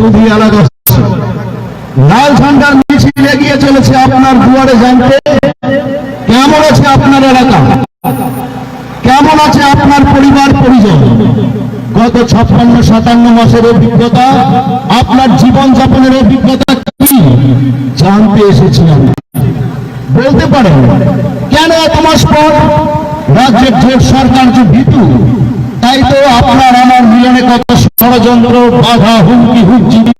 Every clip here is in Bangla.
সুধী এলাকাবাসী, লাল ঝান্ডার মিছিল এগিয়ে চলেছে আপনার দুয়ারে। জানতে কেমন আছে আপনার এলাকা, কেমন আছে আপনার পরিবার পরিজন? গত 56-57 মাসের অভিজ্ঞতা, আপনার জীবনযাপনের অভিজ্ঞতা কি জানতে এসেছিলাম। বলতে পারেন কেন এত মাস পর? রাজ্যের জোট সরকার যে ভীতু, তাই তো আপনার আমার মিলনে কত ষড়যন্ত্র, বাধা, হুমকি, হুজ্জিনি,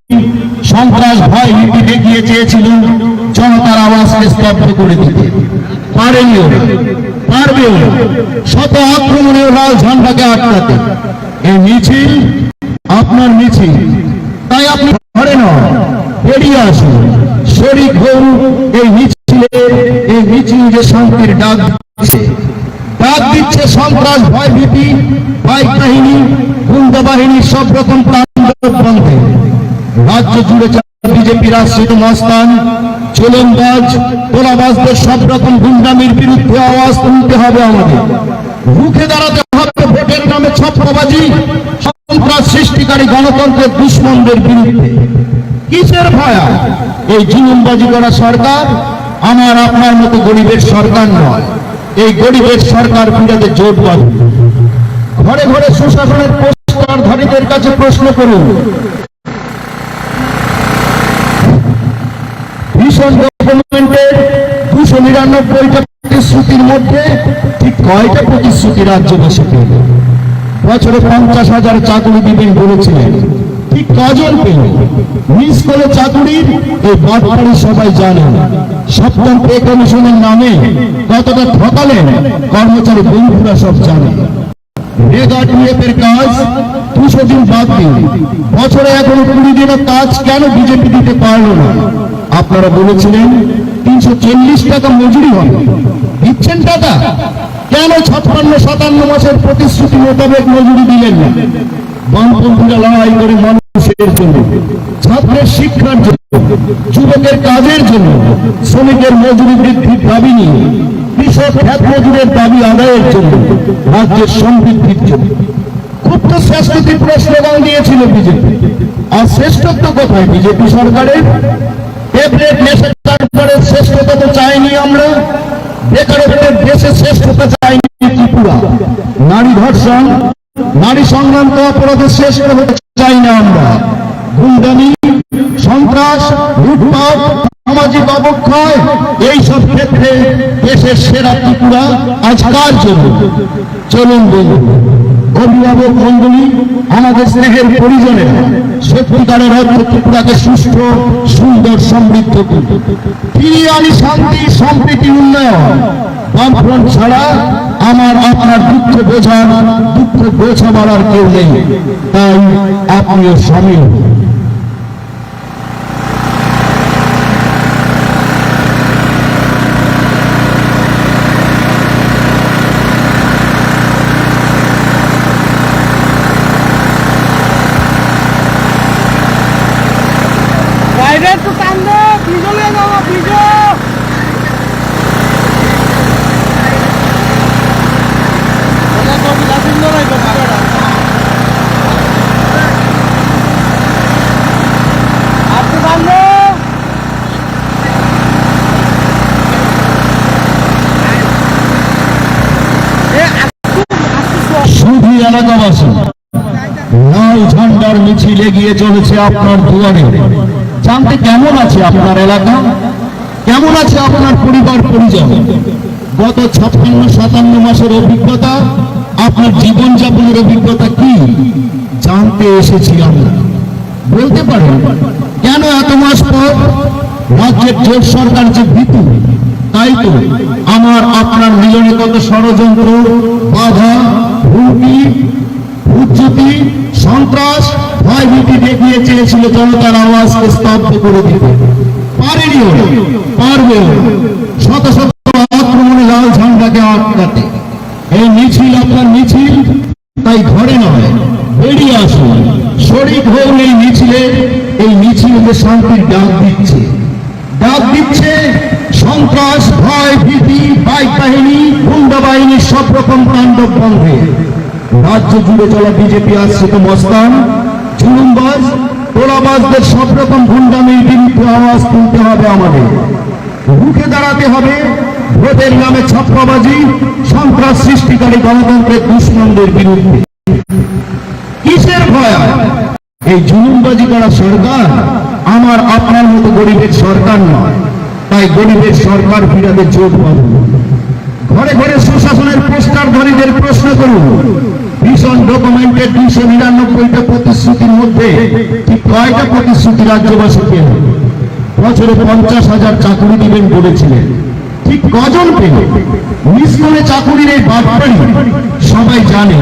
সন্ত্রাস, ভয় ভীতি দেখিয়ে চেয়েছিলেন জনতার আওয়াজকে স্তব্ধ করে দিতে। পারেনিও, পারবেও না। শত আক্রমণেও লাল ঝান্ডাকে আটকাতে। এই মিছিল আপনার মিছিল, তাই আপনি ঘরে নয়, বেরিয়ে আসুন, শরীক হন এই মিছিলে। এই মিছিল যে শান্তির ডাক দিচ্ছে সন্ত্রাস, ভয় ভীতি, বাইক বাহিনী, গুন্ডা বাহিনীর সব রকম তাণ্ডব বন্ধে। রাজ্য জুড়ে বিজেপির আশ্রিত মস্তান, চোলনবাজ, তোলাবাজদের সব রকম গুন্ডামির বিরুদ্ধে আওয়াজ তুলতে হবে আমাদের। রুখে দাঁড়াতে হবে ভোটের নামে ছত্রবাজি, সন্ত্রাস সৃষ্টিকারী গণতন্ত্রের দুশ্মনদের বিরুদ্ধে। কিসের ভয়া? এই জুলুমবাজি করা সরকার আমার আপনার মতো গরিবের সরকার নয়। এই গরিবের সরকার ফিরাতে জোট বাঁধুন। ঘরে ঘরে সুশাসনের পোস্টারধারীদের কাছে প্রশ্ন করুন, ভীষণ ডকুমেন্টের 299টা প্রতিশ্রুতির মধ্যে ঠিক কয়টা প্রতিশ্রুতি রাজ্যবাসীকে? বছরে 50,000 চাকরি দিবেন বলেছিলেন, ঠিক কজন পেল? মিস করে চাকরির এই বাটপাড়ি সবাই জানেন। সপ্তম পে কমিশনের নামে কতটা ঠকালেন কর্মচারী বন্ধুরা সব জানে। রেগার কাজ 200 দিন বাদ দিন, বছরে এখনো 20 দিনের কাজ কেন বিজেপি দিতে পারল না? আপনারা বলেছিলেন 340 টাকা মজুরি হবে, দিচ্ছেন টাকা? কেন 56-57 মাসের প্রতিশ্রুতি মোতাবেক মজুরি দিলেন না? বামপন্থীরা লড়াই করে মানুষের জন্য, ছাত্রের শিক্ষার জন্য, যুবকের কাজের জন্য, শ্রমিকের মজুরি বৃদ্ধির দাবি নিয়ে, কৃষক খ্যাত মজুরের দাবি আদায়ের জন্য, রাজ্যের সমৃদ্ধির জন্য। খুব তো শ্রেষ্ঠত্ব স্লোগান দিয়েছিল বিজেপি। আর শ্রেষ্ঠত্ব কোথায় বিজেপি সরকারের? ট্যাবলেট নেশা তারপরে শ্রেষ্ঠতা তো চাইনি আমরা। বেকারত্বের দেশে শ্রেষ্ঠতা চাইনি ত্রিপুরা। নারী ধর্ষণ, নারী সংক্রান্ত অপরাধের শ্রেষ্ঠ হতে চাই না আমরা। গুন্ডামি, সন্ত্রাস, লুটপাট, সামাজিক অবক্ষয়, এইসব ক্ষেত্রে দেশের সেরা ত্রিপুরা আজ কার জন্য? চলুন বলুন, অভিভাবক মন্ডলী, আমাদের স্নেহের পরিজনেরা সত্যিকারের অর্থ ত্রিপুরাকে সুস্থ, সুন্দর, সমৃদ্ধ করুন। ফিরিয়ে আনি শান্তি, সম্প্রীতি, উন্নয়ন। বামফ্রন্ট ছাড়া আমার আপনার দুঃখ বোঝাবার আর কেউ নেই। তাই আপনিও সামিল হন। সুধী এলাকাবাসী, লাল ঝান্ডার মিছিল এগিয়ে চলেছে আপনার দুয়ারে। জানতে কেমন আছে আপনার এলাকা, কেমন আছে আপনার পরিবার পরিজন? গত 56-57 মাসের অভিজ্ঞতা, আপনার জীবনযাপনের অভিজ্ঞতা কি জানতে এসেছি আমরা। বলতে পারেন কেন এত মাস পর? রাজ্যের জোট সরকার যে ভীতু, তাই তো আমার আপনার মিলনে কত ষড়যন্ত্র, বাধা, হুমকি, হুজ্জুতি, সন্ত্রাস, ভয় ভীতি দেখিয়ে চেয়েছিল জনতার আওয়াজকে স্তব্ধ করে দিতে। পারেনিও, পারবেও। শত শত আক্রমণে লাল ঝান্ডাকে আটকাতে। এই মিছিল আপনার মিছিল, তাই ঘরে নয়, বেরিয়ে আসুন, শরীক হন এই মিছিলে। এই মিছিল যে শান্তির ডাক দিচ্ছে সন্ত্রাস, ভয় ভীতি, বাইক বাহিনী, গুন্ডা বাহিনীর সব রকম তাণ্ডব বন্ধে। রাজ্য জুড়ে চলা বিজেপি আশ্রিত মস্তান, জুলুমবাজ, তোলাবাজদের সব রকম ভণ্ডামির বিরুদ্ধে আওয়াজ তুলতে হবে আমাদের। রুখে দাঁড়াতে হবে ভোটের নামে ছাপ্পাবাজি, সন্ত্রাস সৃষ্টিকারী গণতন্ত্রের দুশ্মনদের বিরুদ্ধে। কিসের ভয়? এই জুলুমবাজি করা সরকার আমার আপনার মতো গরিবের সরকার নয়। তাই গরিবের সরকার ফিরাতে জোট বাঁধুন। ঘরে ঘরে সুশাসনের পোস্টারধারীদের প্রশ্ন করুন, ভীষণ ডকুমেন্টের 299টা প্রতিশ্রুতির মধ্যে ঠিক কয়টা প্রতিশ্রুতি রাজ্যবাসীকে বছরে 50,000 চাকরি দিবেন বলেছিলেন? ঠিক কজন পেল? নিষ্কলে চাকুরির এই বাটপাড়ি সবাই জানে।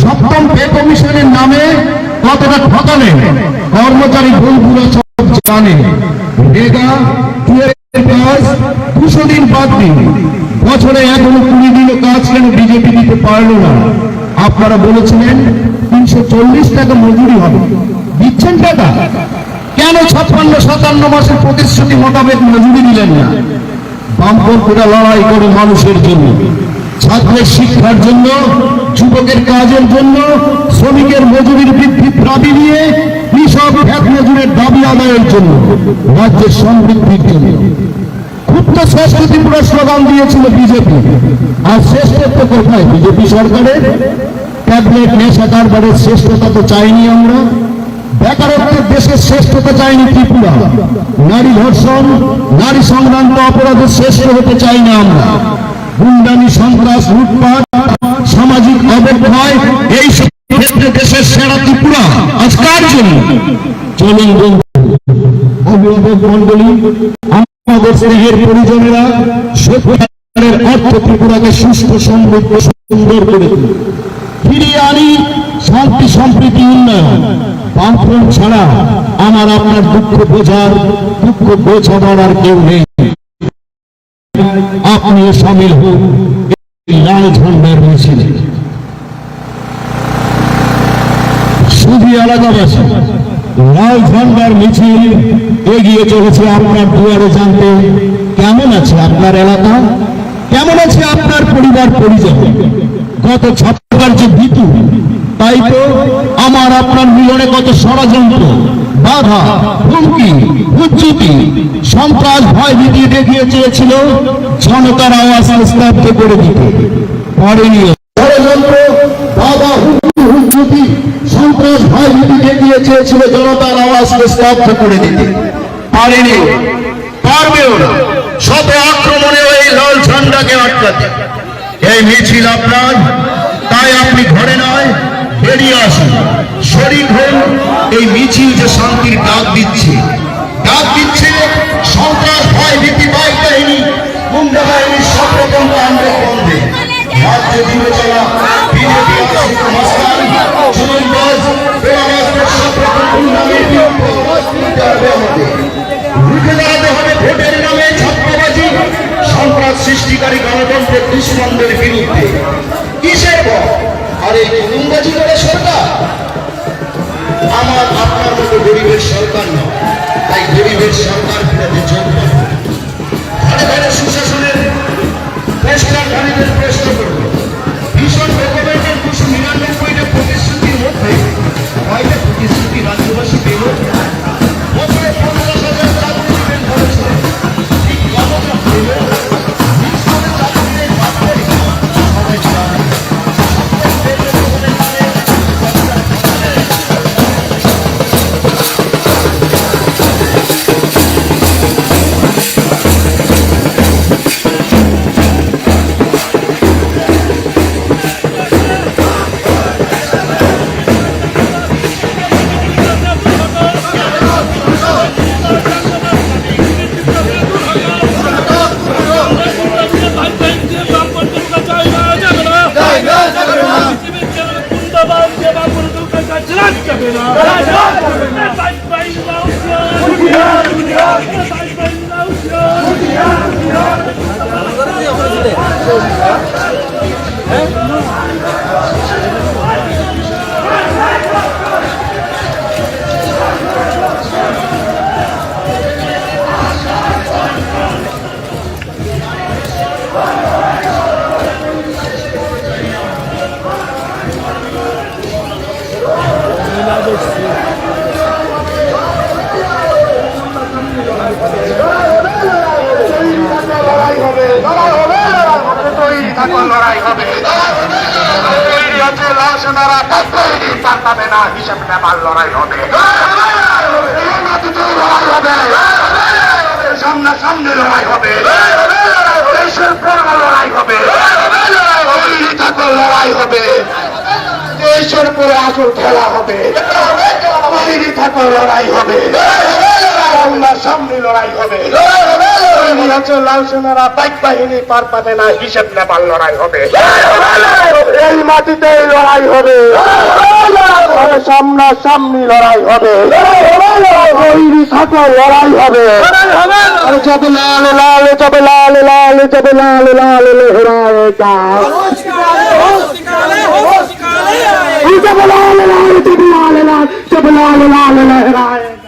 সপ্তম পে কমিশনের নামে কতটা ঠকালেন কর্মচারী বন্ধুরা সব জানে। রেগা 200 দিন বাদ দিন, বছরে এখনো 20 দিনও কাজ কেন বিজেপি দিতে পারল না? আপনারা বলেছিলেন 340 টাকা মজুরি হবে, দিচ্ছেন টাকা? কেন 56-57 মাসের প্রতিশ্রুতি মোতাবেক মজুরি দিলেন না? বামপন্থীরা লড়াই করে মানুষের জন্য, ছাত্রের শিক্ষার জন্য, যুবকের কাজের জন্য, শ্রমিকের মজুরির বৃদ্ধির দাবি নিয়ে, কৃষক এক মজুরের দাবি আদায়ের জন্য, রাজ্যের সমৃদ্ধির জন্য। ক্ষুব্ধ সংস্কৃতি পুরো স্লোগান দিয়েছিল বিজেপি। আর শ্রেষ্ঠত্ব কোথায় বিজেপি সরকারের? ট্যাবলেট নেশা কারবারের শ্রেষ্ঠতা তো চাইনি আমরা। বেকারত্বের দেশের শ্রেষ্ঠতা চাইনি ত্রিপুরা। নারী ধর্ষণ, নারী সংক্রান্ত অপরাধের শ্রেষ্ঠ হতে চাই না আমরা। গুন্ডামি, সন্ত্রাস, লুটপাট, সামাজিক অবক্ষয়, এই সব ক্ষেত্রে দেশের সেরা ত্রিপুরা আজ কার জন্য? চলুন বন্ধু, অভিভাবক মন্ডলী, আমাদের স্নেহের পরিজনেরা, সত্যিকারের অর্থ ত্রিপুরাকে সুস্থ, সমৃদ্ধ, সুন্দর করে তুলি, ফিরিয়ে আনি শান্তি, সম্প্রীতি, উন্নয়ন। বামফ্রন্ট ছাড়া আমার আপনার দুঃখ বোঝাবার আর কেউ নেই। আপনিও সামিল হন এই লাল ঝান্ডার মিছিলে। শুধু এলাকাবাসী, লাল ঝান্ডার মিছিল এগিয়ে চলেছে আপনার দুয়ারে। জানতে কেমন আছে আপনার এলাকা, কেমন আছে আপনার পরিবার পরিজন? গত ছাপ্পার যে ভীতু, তাই তো আমার আপনার মিলনে কত ষড়যন্ত্র, বাধা, হুমকি, উচ্চুতি, সন্ত্রাস, ভয় ভীতি দেখিয়ে চেয়েছিল জনতার আওয়াজ স্তব্ধ করে দিতে পারেনি। ষড়যন্ত্র, বাধা, হুমকি, উচ্চুতি, সন্ত্রাস, ভয় ভীতি দেখিয়ে চেয়েছিল জনতার আওয়াজকে স্তব্ধ করে দিতে পারেনি, পারবেও না। শত আক্রমণে এই লাল ঝান্ডাকে আটকাতে এই মিছিল আপনার। তাই আপনি ঘরে নয়, বেরিয়ে আসুন, শরীর হন। এই মিছিল যে শান্তির ডাক দিচ্ছে সন্ত্রাস, ভয় ভীতি, বাই কাহিনী, গুন্ডা বাহিনীর সব রকম কাণ্ডের বন্ধে রাজ্য জুড়ে চলা বিজেপি আশ্রিত মস্তান, জুলুমবাজ, তোলাবাজদের সব রকম গুন্ডামির বিরুদ্ধে আওয়াজ তুলতে হবে আমাদের। রুখে দাঁড়াতে হবে ভোটের নামে ছাপ্পাবাজি, সন্ত্রাস সৃষ্টিকারী গণতন্ত্রের দুশ্মনদের বিরুদ্ধে। কিসের ভয়? আর এই জুলুমবাজি করে সরকার আমার আপনার মতো গরিবের সরকার নয়। তাই গরিবের সরকার ফিরাতে জোট বাঁধুন। ঘরে ঘরে সুশাসনের পোস্টারধারীদের প্রশ্ন করুন, ভীষণ ডকুমেন্টের 299টা প্রতিশ্রুতির মধ্যে কয়টা প্রতিশ্রুতি রাজ্যবাসী পেল? বছরে 50,000 চাকরি দিবেন বলেছিলেন, ঠিক কতটা পেল? নিষ্কলে চাকরির এই বাটপাড়ি সবাই জানে। থাকো লড়াই হবে। তৈরি আছে লাশ নারা তৈরি পারবে না হিসাব নেবার লড়াই হবে। এই মাটিতে লড়াই হবে, সামনা সামনে লড়াই হবে, দেশের পর লড়াই হবে, তৈরি থাকো লড়াই হবে, দেশের পরে আসল খেলা হবে, তৈরি থাকো লড়াই হবে, সামনা সামনে লড়াই হবে। লাল সেনারা বাইক বাহিনী পার পাবে না হিসেব নেবার লড়াই হবে। এই মাটিতে লড়াই হবে, সামনা সামনি লড়াই হবে, তৈরি থাকো লড়াই হবে। যাবে লাল লাল যাবে লাল লাল যাবে লাল লাল লেহরায়েগা, যাবে লাল লাল যাবে লাল লাল যাবে লাল লাল লেহরায়েগা,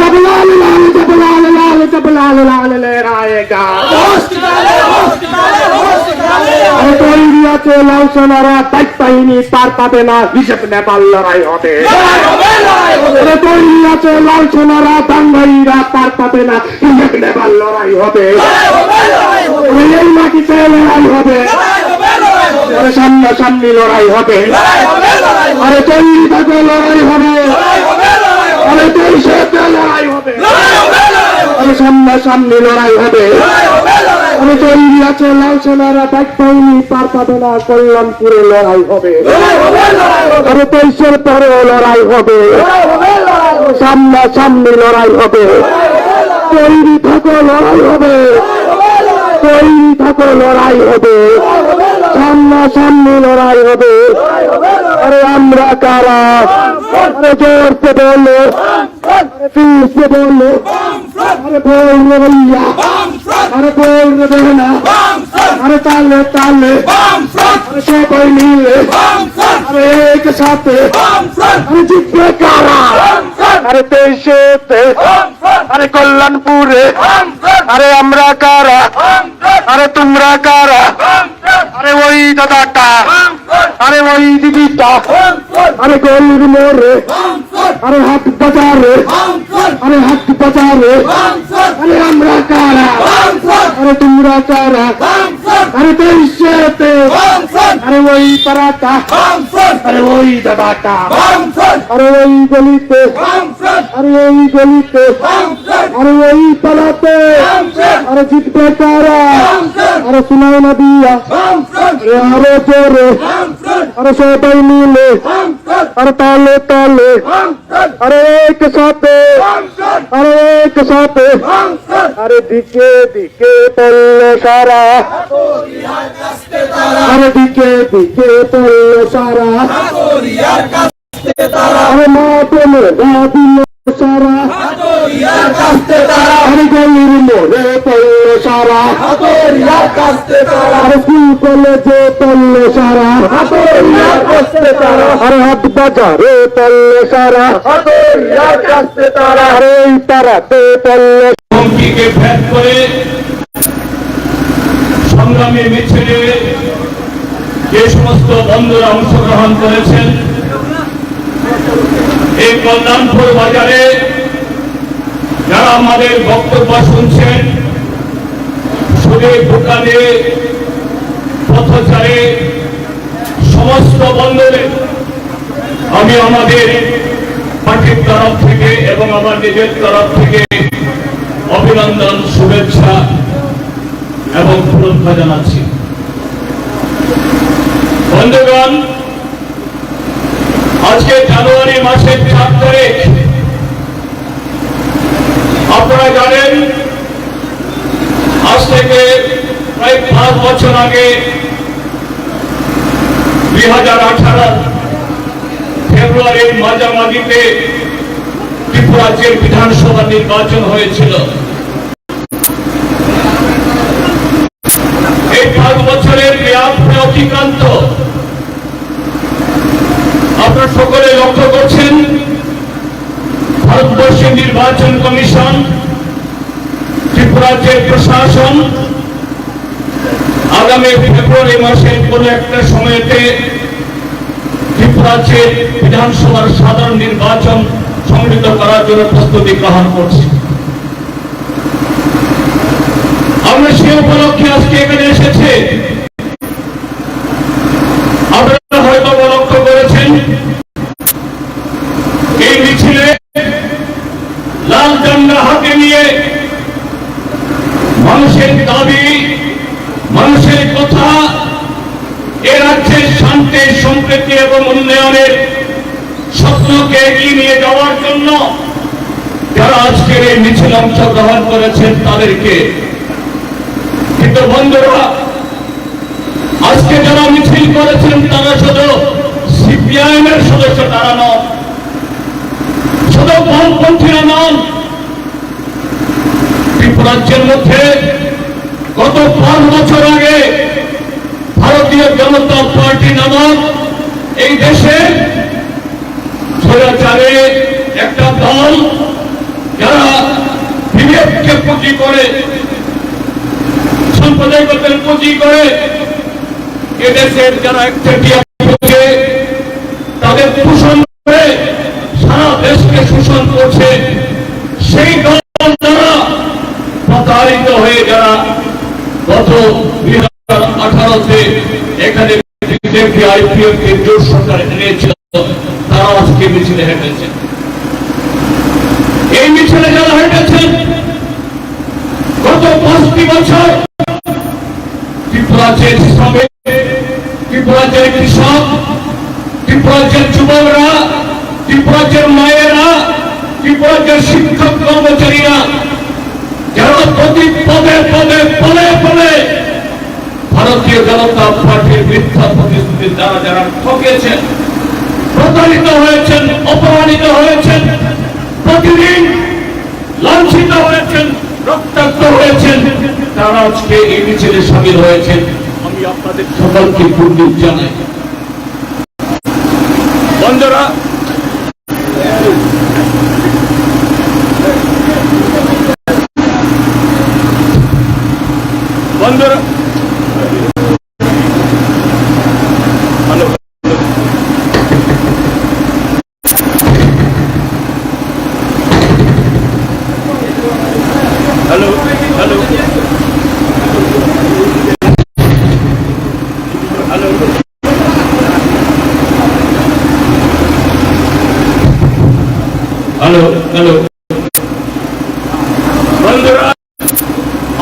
जब लाल लाल जब लाल लाल जब लाल लाल लहराएगा। তৈরি আছে লাল সেনারা বাইক বাহিনী পার পাবে না হিসেব নেবার লড়াই হবে। তৈরি আছে লাল সেনারা দাঙ্গাইরা পার পাবে না হিসেব নেবার লড়াই হবে। এই মাটিতে লড়াই হবে, সামনা সামনি লড়াই হবে, আরে তৈরি থাকে লড়াই হবে, আরে দেশে লড়াই হবে, আরে সামনা সামনি লড়াই হবে। আরে তৈরি আছে লাল সেনারা বাইক বাহিনী পার পাবে না কল্যাণপুরে লড়াই হবে, আরে দেশের পরে লড়াই হবে, সামনা সামনি লড়াই হবে, তৈরি থাকো লড়াই হবে, তৈরি থাকো লড়াই হবে, সামনা সামনি লড়াই হবে। আরে আমরা কারা, আরে জোর से बोलो, अरे फिर से बोलो, अरे बोल रे भैया, अरे बोल रे बहना, अरे ताले ताले, अरे सबाई मिले, अरे एक साथ, अरे जितने कारा, अरे देशे ते, अरे कल्याणपुरे, अरे আমরা কারা, अरे तुमরা কারা, अरे वही दादाटा, अरे वही दीदीटा, अरे गरीब मोरे, अरे हाथ बजा रे, अरे हाथ बजा रे, अरे हमरा कारा, अरे तुमरा कारा, अरे देशे, अरे वही पराठा, अरे वही दबाटा, अरे वही गलीते, अरे वही गलीते, अरे वही पलाते, अरे जित बेकारा, अरे सुनाई न दिया, अरे हरे जोरे, अरे सबाई मिले, अरे ताले ताले, अरे एक साथ, अरे एक साथ, अरे दिखे दिखे पल्ले सारा, अरे दिखे दिखे पल्ले सारा, अरे माथे में दिल सारा, अरे गलीर मोरे पल्ले सारा, अरे स्कूल जे पल्ले सारा, अरे हाथ बाजारे पल्ले सारा, अरे पाराते पल्ले হুমকিকে ভেদ করে সংগ্রামী মিছিলে যে সমস্ত বন্ধুরা অংশগ্রহণ করেছেন, এই কল্যাণপুর বাজারে যারা আমাদের বক্তব্য শুনছেন, সুদে দোকানে পথচারে সমস্ত বন্ধুদের আমি আমাদের পার্টির তরফ থেকে এবং আমার নিজের তরফ থেকে অভিনন্দন, শুভেচ্ছা এবং শ্রদ্ধা জানাচ্ছি। বন্ধুগণ, আজকে জানুয়ারি মাসের 4 তারিখ, আপনারা জানেন আজ থেকে প্রায় 5 বছর আগে 2018 ফেব্রুয়ারির মাঝামাঝিতে ত্রিপুরাজ্যের বিধানসভা নির্বাচন হয়েছিল। এই 5 বছরের মেয়াদ অতিক্রান্ত। আপনারা সকলে লক্ষ্য করছেন, ভারতবর্ষের নির্বাচন কমিশন, ত্রিপুরাজ্যের প্রশাসন আগামী ফেব্রুয়ারি মাসের কোন একটা সময়তে ত্রিপুরাজ্যের বিধানসভার সাধারণ নির্বাচন সংগঠিত করার জন্য প্রস্তুতি গ্রহণ করছে। আমরা সে উপলক্ষে আজকে এখানে এসেছে। আপনারা হয়তো লক্ষ্য করেছেন এই মিছিলে লাল ঝান্ডা হাতে নিয়ে মানুষের দাবি, মানুষের কথা, এ রাজ্যের শান্তি, সম্প্রীতি এবং উন্নয়নের স্বপ্নকে এগিয়ে নিয়ে যাওয়ার জন্য যারা আজকের এই মিছিল অংশগ্রহণ করেছেন তাদেরকে। কিন্তু বন্ধুরা, আজকে যারা মিছিল করেছেন তারা শুধু সিপিআইএম এর সদস্য, তারা নন, শুধু বামপন্থীরা নন। ত্রিপুরাজ্যের মধ্যে গত 5 বছর আগে ভারতীয় জনতা পার্টি নামক এই দেশে স্বৈরাচারে একটা দল, যারা বিবেককে পুঁজি করে, সাম্প্রদায়িকতার পুঁজি করে এদেশের যারা একচেটিয়া তাদের শোষণ করে সারা দেশকে শোষণ করছে, সেই দল দ্বারা প্রতারিত হয়ে যারা গত 2018-তে এখানে বিজেপি আইপিএফ কে জোট সরকার এনেছিল, তারা আজকে মিছিলে হেঁটেছে। এই মিছিলে যারা হেঁটেছেন গত 5টি বছর ত্রিপুরাজ্যের শ্রমিক, ত্রিপুরাজ্যের কৃষক, ত্রিপুরাজ্যের যুবকরা, ত্রিপুরাজ্যের মায়েরা, ত্রিপুরাজ্যের শিক্ষক কর্মচারীরা, যারা প্রতি পদে পদে পলে পলে ভারতীয় জনতা পার্টির মিথ্যা প্রতিশ্রুতির দ্বারা যারা ঠকেছেন, প্রতারিত হয়েছেন, অপমানিত হয়েছেন, প্রতিদিন লাঞ্ছিত হয়েছেন, রক্তাক্ত হয়েছেন, তারা আজকে এই মিছিলে সামিল হয়েছেন। আমি আপনাদের সকলকে কুর্নিশ জানাই। বন্ধুরা, বন্ধুরা, hello hello hello hello hello hello বন্ধুরা,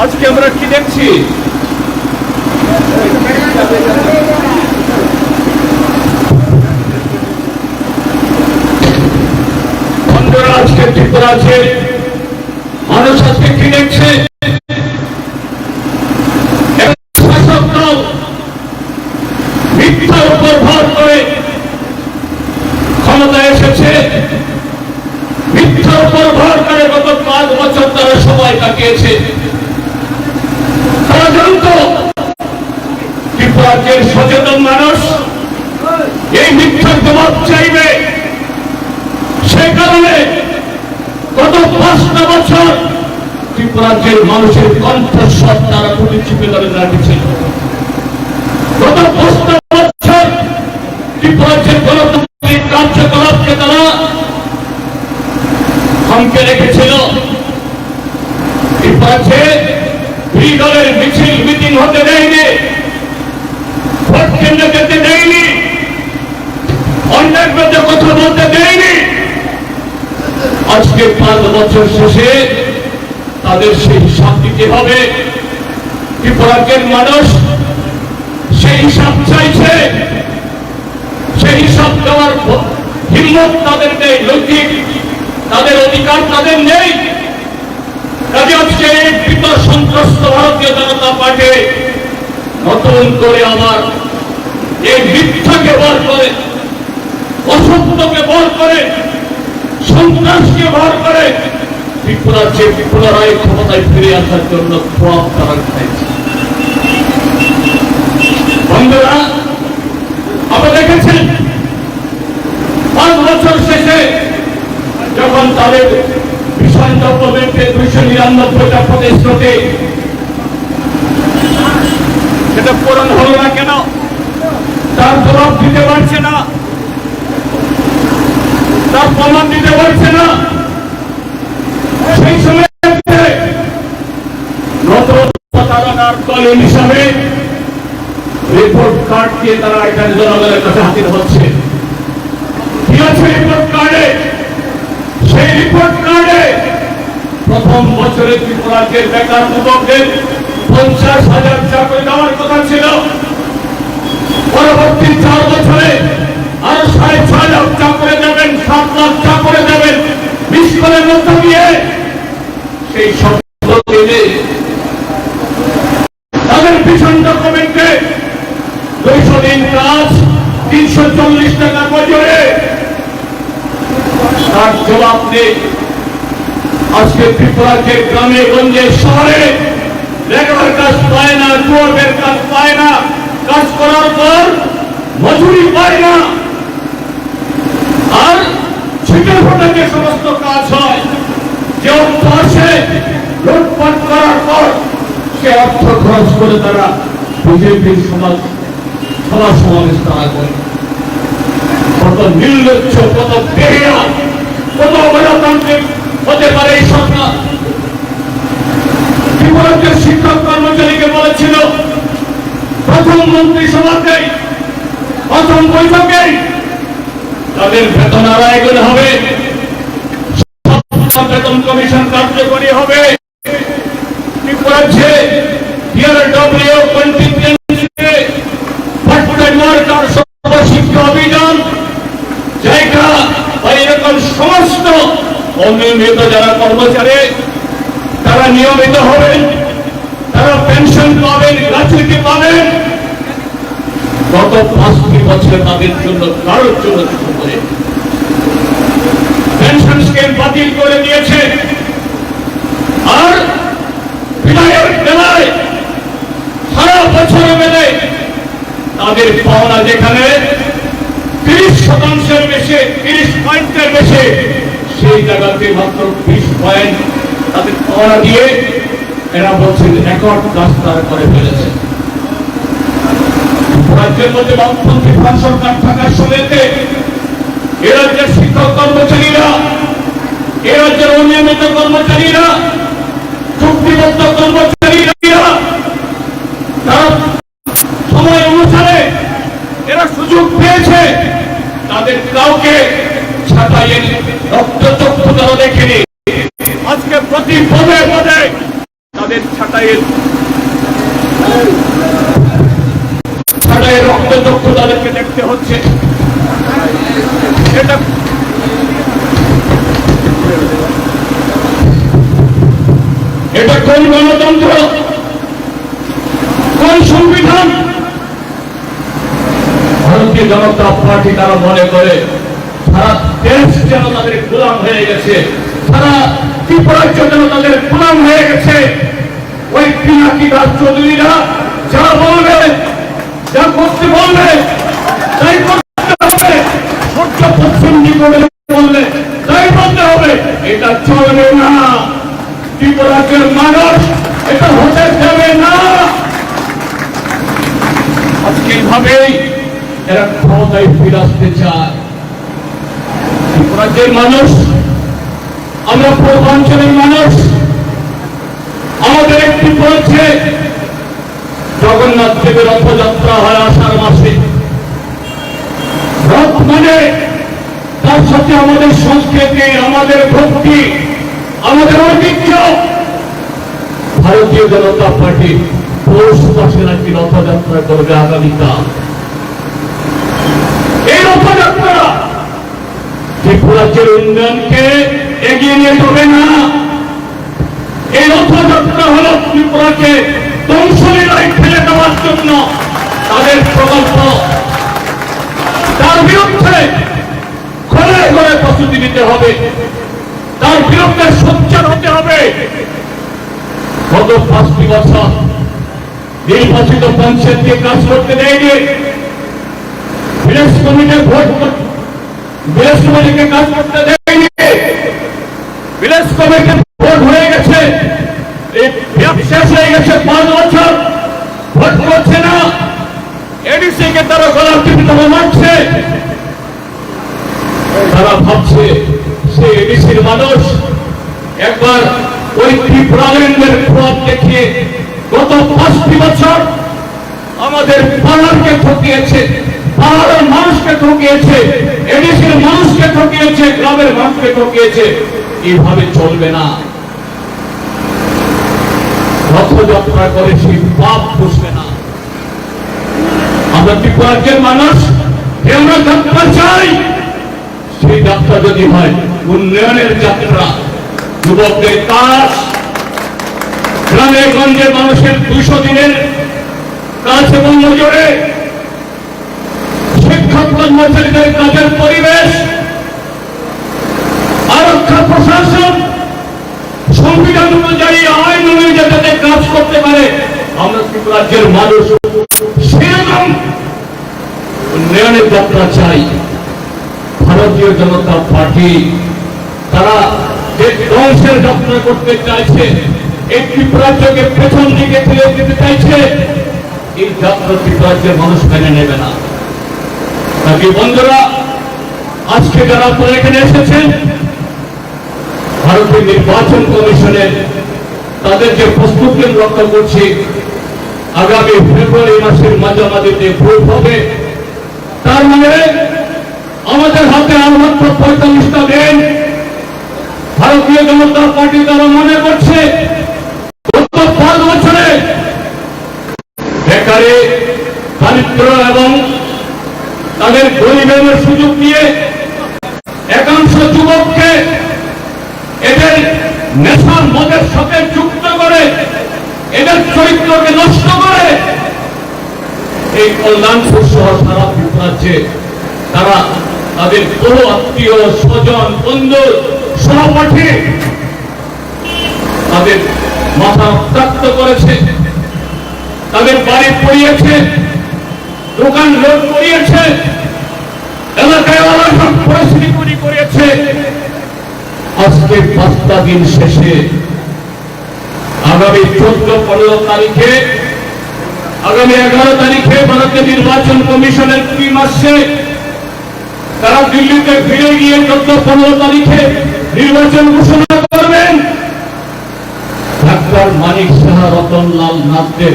আজকে আমরা কি দেখছি? বন্ধুরা, আজকে ত্রিপুরাতে মানুষ আজকে কি দেখছে? শাসক দল মিথ্যার উপর ভর করে ক্ষমতায় এসেছে, মিথ্যার উপর ভর করে গত 5 বছর তারা সময় কাটিয়েছে। তারা জানত ত্রিপুরাজ্যের সচেতন মানুষ এই মিথ্যার জবাব চাইবে, সেই কারণে গত 5টা বছর ত্রিপুরাজ্যের মানুষের কণ্ঠস্বর তারা খুবই চিপে ধরে রাখেছিল। গত 5টা বছর ত্রিপুরাজ্যের গণতান্ত্রিক কার্যকলাপকে তারা থমকে রেখেছিল। ত্রিপুরাজ্যে বিরোধী দলের মিছিল মিটিং হতে দেয়নি, ভোট কেন্দ্রে যেতে দেয়নি, অন্যের বিরুদ্ধে কথা বলতে দেয়নি। আজকে 5 বছর শেষে তাদের সেই হিসাব দিতে হবে। ত্রিপুরাজ্যের মানুষ সেই হিসাব চাইছে, সেই হিসাব দেওয়ার হিম্মত তাদের নেই, নৈতিক তাদের অধিকার তাদের নেই। কাজে আজকে এই কৃত সন্ত্রস্ত ভারতীয় জনতা পার্টি নতুন করে আবার এই মিথ্যাকে বল করে, অসত্যকে বল করে, সন্ত্রাসকে বল করে ত্রিপুরাজ্যে পুনরায় ক্ষমতায় ফিরে আসার জন্য প্রভাব তারা চাইছে। বন্ধুরা, আপনারা দেখেছেন 5 বছর শেষে যখন তাদের বিষয় ডকুমেন্টে 299টা প্রতিশ্রুতি সেটা পূরণ হল না কেন, তার জবাব দিতে পারছে না, তার প্রমাণ দিতে পারছে না। সেই সময় নতুন করার দল হিসাবে রিপোর্ট কার্ড দিয়ে তারা এখানে জনগণের কাছে হাজির হচ্ছে। কি আছে রিপোর্ট কার্ডে? সেই রিপোর্ট কার্ডে প্রথম বছরে ত্রিপুরাজ্যের বেকার যুবকদের 50,000 চাকরি দেওয়ার কথা ছিল। পরবর্তী 4 বছরে আরো 6.5 লাখ চাকরি দেবেন, 7 লাখ চাকরি দেবেন। 20 সালের মধ্য দিয়ে সেই শব্দ দিলে তাদের পিছন ডকুমেন্টে 200 দিন কাজ, 340 টাকা মজুরি, তার জবাব নেই। আজকে ত্রিপুরাজ্যের গ্রামে গঞ্জে শহরে লেবার কাজ পায় না, যুবকের কাজ পায় না, কাজ করার পর মজুরি পায় না। আর ছিটে ফোটে যে সমস্ত কাজ হয়, যে অর্থ আসে লুটপাট করার পর সে অর্থ খরচ করে তারা বিজেপির সভা সমাবেশ তারা করে। কত নির্লজ্জ, কত বেহিয়া, কত অগণতান্ত্রিক হতে পারে এই সরকার। ত্রিপুরাজ্যের শিক্ষক কর্মচারীকে বলেছিল প্রথম মন্ত্রিসভাতেই, প্রথম বৈঠকেই তাদের বেতন আড়াই গুণ হবে, বেতন কমিশন কার্যকরী হবে। ত্রিপুরাজ্যে DRW কন্টিনজেন্সিতে সর্বশিক্ষা অভিযান জায়গা বা এরকম সমস্ত অনিয়মিত যারা কর্মচারী তারা নিয়মিত হবেন, তারা পেনশন পাবেন, গ্র্যাচুইটি পাবেন। গত 5 বছরে তাদের জন্য কারোর জন্য কিছু করে পেনশন স্কিম বাতিল করে দিয়েছে। আর বিদায়ের বেলায় সারা বছর মেলে তাদের পাওনা যেখানে 30% বেশি, 30 পয়েন্টের বেশি, সেই জায়গাতে মাত্র 20 পয়েন্ট তাদের পাওনা দিয়ে এরা বলছেন রেকর্ড কাজ তারা করে ফেলেছে। রাজ্যের মধ্যে বামপন্থী ফ্রান্স সরকার থাকার সময়তে এ রাজ্যের শিক্ষক কর্মচারীরা, এ রাজ্যের অনিয়মিত কর্মচারীরা, চুক্তিবদ্ধ কর্মচারীরা তারা সময় অনুসারে এরা সুযোগ পেয়েছে। তাদের কাউকে ছাঁটাইয়ে রক্তচক্ষু তারা দেখেনি। আজকে প্রতি পদে পদে তাদের ছাঁটাইয়ের রক্তচক্ষু তাদেরকে দেখতে হচ্ছে। এটা কোন গণতন্ত্র, কোন সংবিধান? ভারতীয় জনতা পার্টি তারা মনে করে সারা দেশ যেন তাদের গোলাম হয়ে গেছে, সারা ত্রিপুরাজ্য যেন তাদের গোলাম হয়ে গেছে। ওই পিনাকি দাস চৌধুরীরা যা বলবে, যা করতে বলবে তাই করতে হবে। সূর্য পশ্চিম দিকে বললে তাই বলতে হবে। এটা চলবে না। ত্রিপুরাজ্যের মানুষ এটা হতে দেবে না। আজকে এইভাবেই এরা ক্ষমতায় ফিরে আসতে চায়। ত্রিপুরাজ্যের মানুষ, আমরা পূর্বাঞ্চলের মানুষ, আমাদের একটি বলছে জগন্নাথ দেবের রথযাত্রা হয় আষাঢ় মাসে। রথ মানে তার সাথে আমাদের সংস্কৃতি, আমাদের ভক্তি, আমাদের ঐতিহ্য। ভারতীয় জনতা পার্টি পৌষ মাসে নাকি রথযাত্রা করবে আগামীকাল। এই রথযাত্রা ত্রিপুরাজ্যের উন্নয়নকে এগিয়ে নিয়ে যাবে না। এই রথযাত্রা হল ত্রিপুরাকে ধ্বংসলীলায় ফেলে দেওয়ার জন্য তাদের প্রকল্প। তার বিরুদ্ধে ঘরে ঘরে প্রস্তুতি নিতে হবে, তার বিরুদ্ধে সোচ্চার হতে হবে। গত 5 বছর নির্বাচিত পঞ্চায়েতকে কাজ করতে দেয়নি, ভিলেজ কমিটির ভিলেজ কমিটিকে কাজ করতে দেয়নি। ভিলেজ কমিটির ভোট হয়ে গেছে, শেষ হয়ে গেছে 5 বছর, ভোট করছে না। এডিসি কে তারা গলা টিপে মারছে। তারা ভাবছে সে এডিসির মানুষ একবার ওই ত্রিপুরাল্যান্ডের প্রভাব দেখিয়ে গত 5টি বছর আমাদের পাড়ারকে ঠকিয়েছে, পাড়ার মানুষকে ঠকিয়েছে, এদেশের মানুষকে ঠকিয়েছে, গ্রামের মানুষকে ঠকিয়েছে। এইভাবে চলবে না। রথযাত্রা করে সেই পাপ পুষবে না। আমরা ত্রিপুরাজ্যের মানুষ, আমরা যাত্রা চাই। সেই যাত্রা যদি হয় উন্নয়নের যাত্রা, যুবকদের কাজ, গ্রামে গঞ্জে মানুষের 200 দিনের কাজ এবং মজুরে, শিক্ষক কর্মচারীদের কাজের পরিবেশ, আরক্ষা প্রশাসন সংবিধান অনুযায়ী, আইন অনুযায়ী যাতে কাজ করতে পারে, আমরা ত্রিপুরাজ্যের মানুষ সেরকম উন্নয়নের যাত্রা চাই। ভারতীয় জনতা পার্টি তারা যে ধ্বংসের যাত্রা করতে চাইছে, এই ত্রিপুরাজ্যকে পেছন দিকে ফেলে দিতে চাইছে, এই যাত্রা ত্রিপুরাজ্যের মানুষ মেনে নেবে না। নাকি বন্ধুরা, আজকে যারা আপনারা এখানে এসেছেন, ভারতীয় নির্বাচন কমিশনের তাদের যে প্রস্তুতি লক্ষ্য করছি, আগামী ফেব্রুয়ারি মাসের মাঝামাঝিতে ভোট হবে। তার মানে আমাদের হাতে আর মাত্র 45টা দিন। ভারতীয় জনতা পার্টি তারা মনে করছে গত 5 বছরে বেকারে, দারিদ্র এবং তাদের গরিবের সুযোগ দিয়ে একাংশ যুবককে এদের নেশার মদের সাথে যুক্ত করে, এদের চরিত্রকে নষ্ট করে এই কল্যাণপুর সহ সারা ত্রিপুরাজ্যে তারা তাদের বড় আত্মীয় স্বজন বন্ধু সহপাঠী তাদের মাথা রক্তাক্ত করেছে, তাদের বাড়ি পড়িয়েছে, দোকান লোড করিয়েছে, এলাকায় অরাজক পরিস্থিতি তৈরি করিয়েছে। আজকে 5টা দিন শেষে আগামী 14-15 তারিখে, আগামী 11 তারিখে ভারতীয় নির্বাচন কমিশনের টিম আসছে। তারা দিল্লিতে ফিরে গিয়ে 14-15 তারিখে নির্বাচন ঘোষণা করবেন। ডাক্তার মানিক সাহা, রতনলাল নাথদের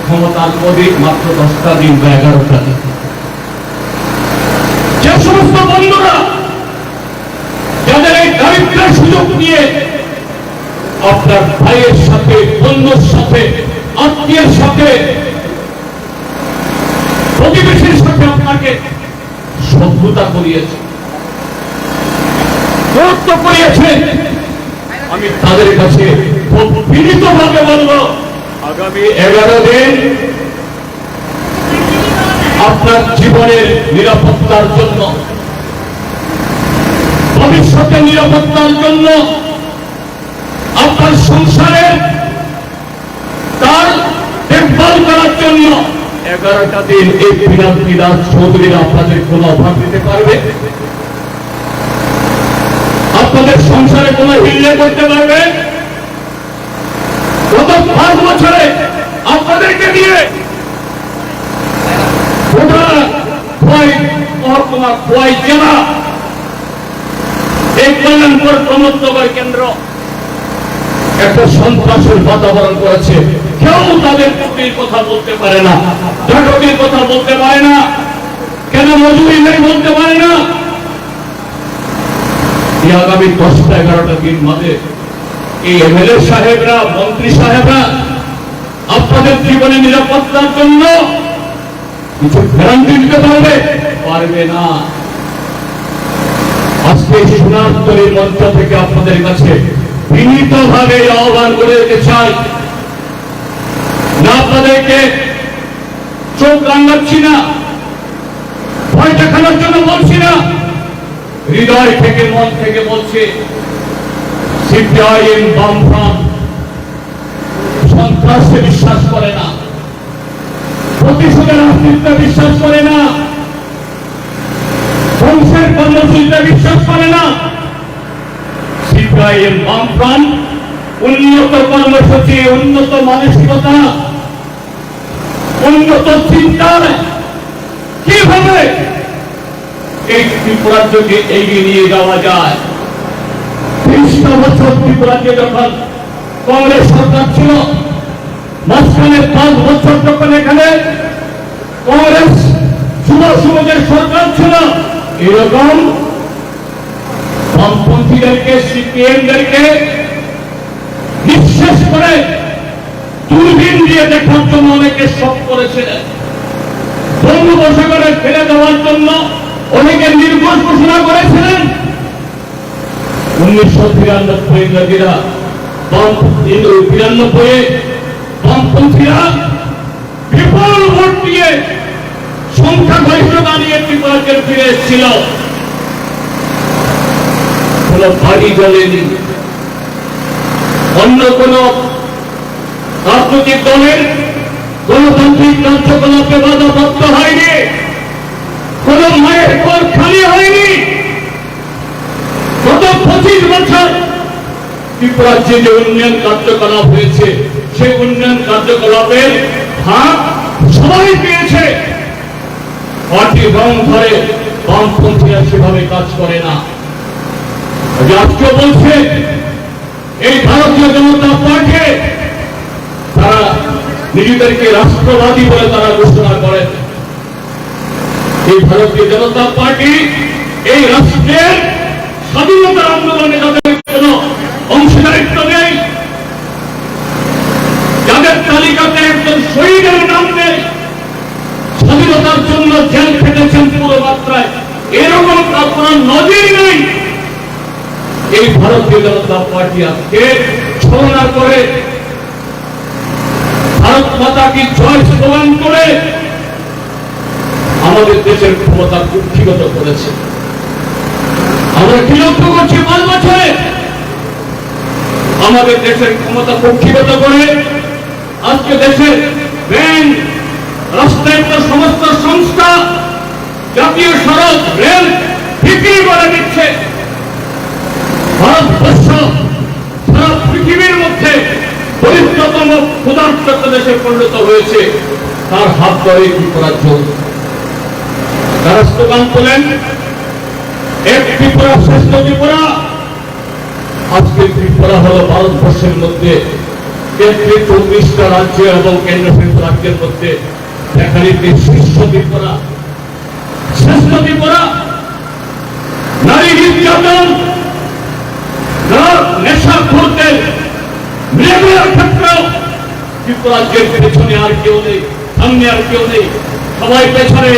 ক্ষমতার অধিক মাত্র 10টা দিন বা 11টা দিন। যে সমস্ত বন্ধুরা যাদের এই দারিদ্রের সুযোগ নিয়ে আপনার ভাইয়ের সাথে, বন্ধুর সাথে, আত্মীয়ের সাথে, প্রতিবেশীর সাথে আপনাকে শত্রুতা করিয়েছে, দূরত্ব করিয়েছে, আমি তাদের কাছে খুব বিনীতভাবে বলব, আগামী 11 দিন আপনার জীবনের নিরাপত্তার জন্য, ভবিষ্যতের নিরাপত্তার জন্য, আপনার সংসারের তার দেখভাল করার জন্য 11টা দিন এই বিরাট চৌধুরীরা আপনাদের কোনো অভাব দিতে পারবে? আপনাদের সংসারে কোনো হিল্লে করতে পারবে? গত 5 বছরে আপনাদেরকে দিয়ে মহকুমা, খোয়াই জেলা, এই কল্যাণপুর প্রমোদনগর কেন্দ্র একটা সন্ত্রাসের বাতাবরণ করেছে। কেউ তাদের চুক্তির কথা বলতে পারে না, ডাকাতির কথা বলতে পারে না, কেন মজুরি নেই বলতে পারে না। এই আগামী 10-11টা দিন মাঝে এই এমএলএ সাহেবরা, মন্ত্রী সাহেবরা আপনাদের জীবনের নিরাপত্তার জন্য কিছু গ্যারান্টি দিতে পারবে না। আজকে সোনারতরীর মঞ্চ থেকে আপনাদের কাছে বিনীতভাবে আহ্বান করে দিতে চাই, না আপনাদেরকে চোখ রাঙাচ্ছি না, ভয় দেখানোর জন্য বলছি না, হৃদয় থেকে, মন থেকে বলছি, সিপিআইএম, বামফ্রন্ট সন্ত্রাসে বিশ্বাস করে না, প্রতিশোধের রাজনীতিতে বিশ্বাস করে না, ধ্বংসের কর্মসূচিতে বিশ্বাস করে না। সিপিআইএম, বামফ্রন্ট উন্নত কর্মসূচি, উন্নত মানসিকতা, উন্নত চিন্তায় কিভাবে এই ত্রিপুরাজ্যকে এগিয়ে নিয়ে যাওয়া যায়। 20টা বছর ত্রিপুরাজ্যে যখন কংগ্রেস সরকার ছিল, মাঝখানে 5 বছর যখন এখানে কংগ্রেস যুব সমাজের সরকার ছিল, এরকম বামপন্থীদেরকে, সিপিএমদেরকে নিঃশেষ করে দূরবীন দিয়ে দেখার জন্য অনেকে শখ করেছিলেন, বঙ্গোপসাগরে ফেলে দেওয়ার জন্য অনেকে নির্ঘোষ ঘোষণা করেছিলেন। 1993 ইংরেজিরা 93 বামপন্থীরা বিপুল ভোট দিয়ে সংখ্যাগরিষ্ঠতা নিয়ে ত্রিপুরাকে ফিরে এসেছিল। কোন বাড়ি জ্বলেনি, অন্য কোন রাজনৈতিক দলের গণতান্ত্রিক কার্যকলাপে বাধাপ্রাপ্ত হয়নি, কোন মায়ের ঘর খালি হয়নি। গত 25 বছর ত্রিপুরাজ্যে যে উন্নয়ন কার্যকলাপ হয়েছে, সেই উন্নয়ন কার্যকলাপের ভাগ সবাই পেয়েছে। পার্টি রং ধরে বামপন্থীরা সেভাবে কাজ করে না। আজকে বলছে এই ভারতীয় জনতা পার্টি, তারা নিজেদেরকে রাষ্ট্রবাদী বলে তারা ঘোষণা করে। এই ভারতীয় জনতা পার্টি এই রাষ্ট্রের স্বাধীনতার আন্দোলনে যাদের কোন অংশীদারিত্ব নেই, যাদের তালিকাতে একজন শহীদের নাম নেই, স্বাধীনতার জন্য জেল খেটেছেন পুরো মাত্রায়, এরকম আপনার নজির নেই। এই ভারতীয় জনতা পার্টি আজকে ছলনা করে, ভারত মাতা কি জয় স্লোগান করে আমাদের দেশের ক্ষমতা কুক্ষিগত করেছে। আমরা কি লক্ষ্য করছি 5 বছরে? আমাদের দেশের ক্ষমতা কুক্ষিগত করে আজকে দেশের ব্যাংক, রাষ্ট্রায়ত্ত সমস্ত সংস্থা, জাতীয় সড়ক, রেল বিক্রি করে দিচ্ছে। ভারতবর্ষ সারা পৃথিবীর মধ্যে দরিদ্রতম ক্ষুধার্ত দেশে পরিণত হয়েছে, তার হাত ধরে ত্রিপুরা চলছে। তারা স্লোগান তোলেন এক ত্রিপুরা শ্রেষ্ঠ ত্রিপুরা। আজকে ত্রিপুরা হল ভারতবর্ষের মধ্যে 34টা রাজ্য এবং কেন্দ্রশাসিত রাজ্যের মধ্যে দেখা দিতে শীর্ষ ত্রিপুরা, শ্রেষ্ঠ ত্রিপুরা। নারী নির্যাতন, নেশাখোরদের মেয়েদের ক্ষেত্রেও ত্রিপুরাজ্যের পেছনে আর কেউ নেই, সামনে আর কেউ নেই, সবাই পেছনে।